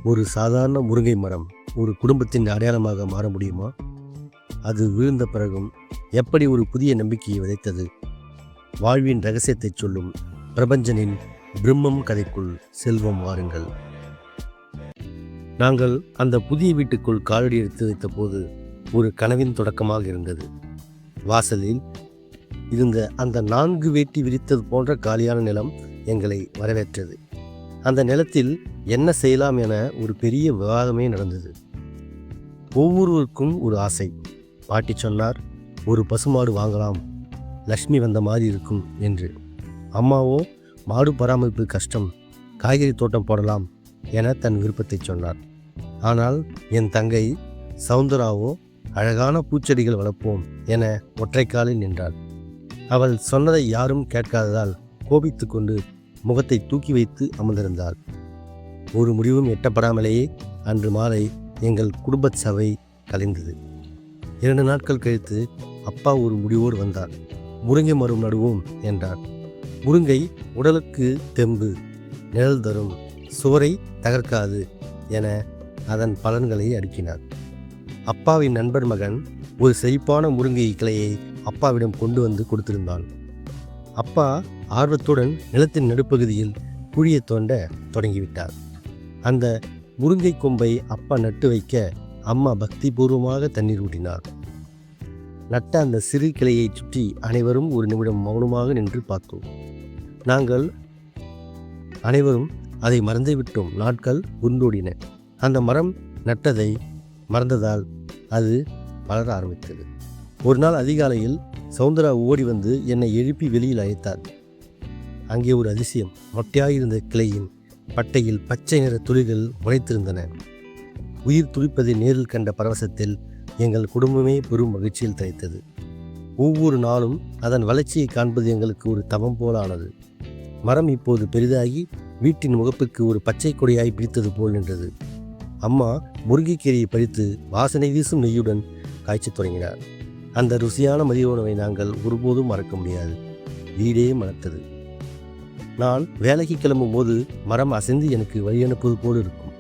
ஒரு சாதாரண முருங்கை மரம் ஒரு குடும்பத்தின் அடையாளமாக மாற முடியுமா? அது வீழ்ந்த பிறகும் எப்படி ஒரு புதிய நம்பிக்கையை விதைத்தது? வாழ்வின் ரகசியத்தை சொல்லும் பிரபஞ்சனின் பிரம்மம் கதைக்குள் செல்வம் வாருங்கள். நாங்கள் அந்த புதிய வீட்டுக்குள் காலடி எடுத்து வைத்த போது ஒரு கனவின் தொடக்கமாக இருந்தது. வாசலில் இருந்த அந்த 4 வேட்டி விரித்தது போன்ற காலியான நிலம் எங்களை வரவேற்றது. அந்த நிலத்தில் என்ன செய்யலாம் என ஒரு பெரிய விவாதமே நடந்தது. ஒவ்வொருவருக்கும் ஒரு ஆசை. பாட்டி சொன்னார், ஒரு பசுமாடு வாங்கலாம், லக்ஷ்மி வந்த மாதிரி இருக்கும் என்று. அம்மாவோ மாடு பராமரிப்பு கஷ்டம், காய்கறி தோட்டம் போடலாம் என தன் விருப்பத்தை சொன்னார். ஆனால் என் தங்கை சவுந்தராவோ அழகான பூச்செடிகள் வளர்ப்போம் என ஒற்றைக்காலில் நின்றாள். அவள் சொன்னதை யாரும் கேட்காததால் கோபித்து கொண்டு முகத்தை தூக்கி வைத்து அமர்ந்திருந்தாள். ஒரு முடிவும் எட்டப்படாமலேயே அன்று மாலை எங்கள் குடும்ப சபை கலைந்தது. 2 நாட்கள் கழித்து அப்பா ஒரு முடிவோடு வந்தார். முருங்கை மரம் நடுவோம் என்றார். முருங்கை உடலுக்கு தெம்பு, நிழல் தரும், சுவரை தகர்க்காது என அதன் பலன்களை அடுக்கினார். அப்பாவின் நண்பர் மகன் ஒரு செழிப்பான முருங்கை கிளையை அப்பாவிடம் கொண்டு வந்து கொடுத்திருந்தான். அப்பா ஆர்வத்துடன் நிலத்தின் நடுப்பகுதியில் குழியை தோண்ட தொடங்கிவிட்டார். அந்த முருங்கை கொம்பை அப்பா நட்டு வைக்க அம்மா பக்தி பூர்வமாக தண்ணீர் ஊற்றினார். நட்ட அந்த சிறு கிளையை சுற்றி அனைவரும் ஒரு நிமிடம் மௌனமாக நின்று பார்த்தோம். நாங்கள் அனைவரும் அதை மறந்தே விட்டோம். நாட்கள் உருண்டோடின. அந்த மரம் நட்டதை மறந்ததால் அது வளர ஆரம்பித்தது. ஒரு நாள் அதிகாலையில் சவுந்தரா ஓடி வந்து என்னை எழுப்பி வெளியில் அழைத்தார். அங்கே ஒரு அதிசயம். மொட்டையாயிருந்த கிளையின் பட்டையில் பச்சை நிற துளிகள் முளைத்திருந்தன. உயிர் துடிப்பதை நேரில் கண்ட பரவசத்தில் எங்கள் குடும்பமே பெரும் மகிழ்ச்சியில் திளைத்தது. ஒவ்வொரு நாளும் அதன் வளர்ச்சியை காண்பது எங்களுக்கு ஒரு தவம் போல ஆனது. மரம் இப்போது பெரிதாகி வீட்டின் முகப்புக்கு ஒரு பச்சை கொடியாய் பிடித்தது போல் நின்றது. அம்மா முருங்கைக்கீரையை பறித்து வாசனை வீசும் நெய்யுடன் காய்ச்சத் தொடங்கினார். அந்த ருசியான மதிய உணவை நாங்கள் ஒருபோதும் மறக்க முடியாது. வீடே மணத்தது. நான் வேலைக்கு கிளம்பும் போது மரம் அசைந்து எனக்கு வழி அனுப்புவது போல் இருக்கும்.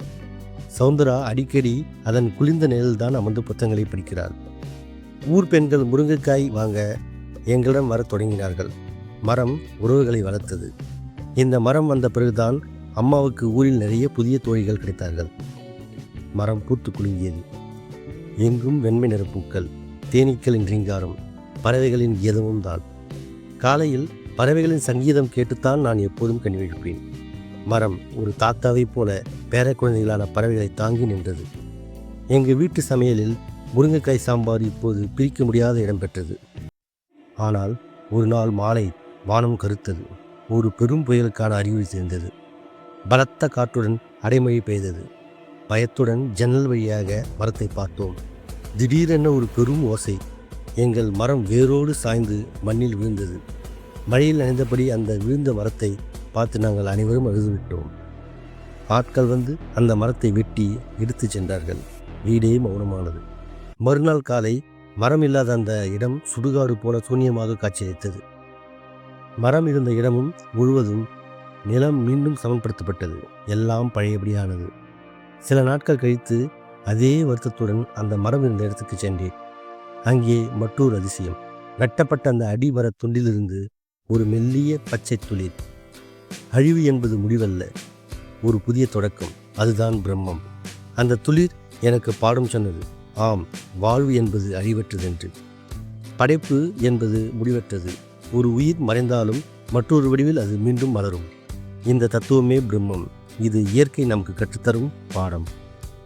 சவுந்தரா அடிக்கடி அதன் குளிர்ந்த நிழல்தான் அமர்ந்து புத்தகங்களை படிக்கிறார். ஊர் பெண்கள் முருங்கைக்காய் வாங்க எங்களிடம் வரத் தொடங்கினார்கள். மரம் உறவுகளை வளர்த்தது. இந்த மரம் வந்த பிறகுதான் அம்மாவுக்கு ஊரில் நிறைய புதிய தோழிகள் கிடைத்தார்கள். மரம் பூத்து குலுங்கியது. எங்கும் வெண்மை நிற பூக்கள், தேனீக்களின் ரீங்காரம், பறவைகளின் கீதமும் தான். காலையில் பறவைகளின் சங்கீதம் கேட்டுத்தான் நான் எப்போதும் கண்விழிப்பேன். மரம் ஒரு தாத்தாவைப் போல பேர குழந்தைகளான பறவைகளை தாங்கி நின்றது. எங்கள் வீட்டு சமையலில் முருங்கைக்காய் சாம்பார் இப்போது பிரிக்க முடியாத இடம் பெற்றது. ஆனால் ஒரு நாள் மாலை வானம் கருத்தது. ஒரு பெரும் புயலுக்கான அறிகுறி சேர்ந்தது. பலத்த காற்றுடன் அடைமழை பெய்தது. பயத்துடன் ஜன்னல் வழியாக மரத்தை பார்த்தோம். திடீரென ஒரு பெரும் ஓசை. எங்கள் மரம் வேரோடு சாய்ந்து மண்ணில் விழுந்தது. மழையில் நனைந்தபடி அந்த விழுந்த மரத்தை பார்த்து நாங்கள் அனைவரும் அழுதுவிட்டோம். ஆட்கள் வந்து அந்த மரத்தை வெட்டி எடுத்து சென்றார்கள். வீடே மௌனமானது. மறுநாள் காலை மரம் இல்லாத அந்த இடம் சுடுகாடு போல சூன்யமாக காட்சியளித்தது. மரம் இருந்த இடமும் முழுவதும் நிலம் மீண்டும் சமன்படுத்தப்பட்டது. எல்லாம் பழையபடியானது. சில நாட்கள் கழித்து அதே வருத்தத்துடன் அந்த மரம் இருந்த இடத்துக்கு சென்றேன். அங்கே மற்றொரு அதிசயம். வெட்டப்பட்ட அந்த அடிமர துண்டிலிருந்து ஒரு மெல்லிய பச்சை துளிர். அழிவு என்பது முடிவல்ல, ஒரு புதிய தொடக்கம். அதுதான் பிரம்மம். அந்த துளிர் எனக்கு பாடம் சொன்னது. ஆம், வாழ்வு என்பது அழிவற்றதென்று. படைப்பு என்பது முடிவற்றது. ஒரு உயிர் மறைந்தாலும் மற்றொரு வடிவில் அது மீண்டும் மலரும். இந்த தத்துவமே பிரம்மம். இது இயற்கை நமக்கு கற்றுத்தரும் பாடம்.